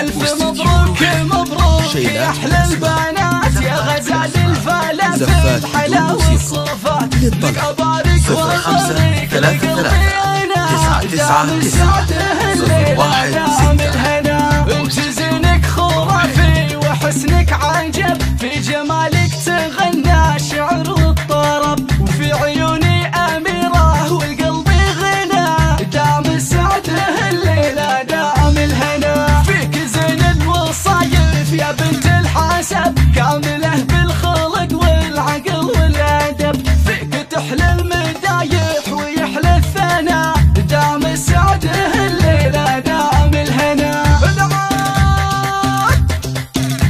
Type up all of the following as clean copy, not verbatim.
ألف مبروك مبروك يا أحلى البنات يا غزال الفلافل الحلا والصفات لك أبارك وأبارك لك الطيانة دام السعد الليلة دام الهنا انت زينك خرافي وحسنك عجب في جمالك تغنى الشعر والطرب وفي عيوني أميرة والقلب غنى دام السعد الليلة دام الهنا فيك زين الوصايف يا بنت الحسب كاملة بالخلق والعقل والأدب فيك تحلى المدايح ويحلى الثنا دام السعد الليلة دام الهنا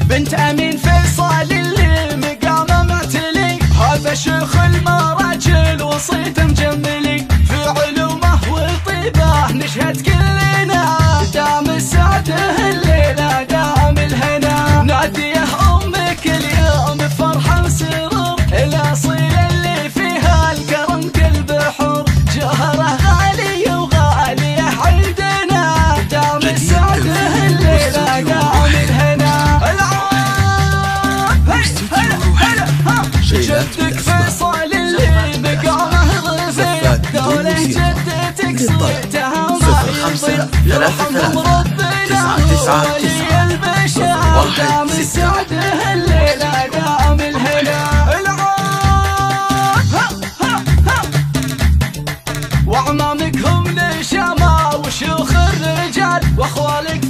بنت أمين فيصل اللي مقامه معتلي هذا شيخ المراجل وصيت مجملي في علومه وطيبه نشهد كلنا دام السعد الليلة دام الهنا ناديه أمك اليوم فرحة وسرور الأصيل اللي فيها الكرم كالبحور جوهره غالي وغالية عندنا دام السعد الليلة دام الهنا جدك فيصل اللي مقامه رفيع دولة جدتك صيتها ما يضيع يرحم ربنا ولي البشر دام السعد الليلة دام الهنا وعمامك هم نشامة وشيوخ الرجال واخوالك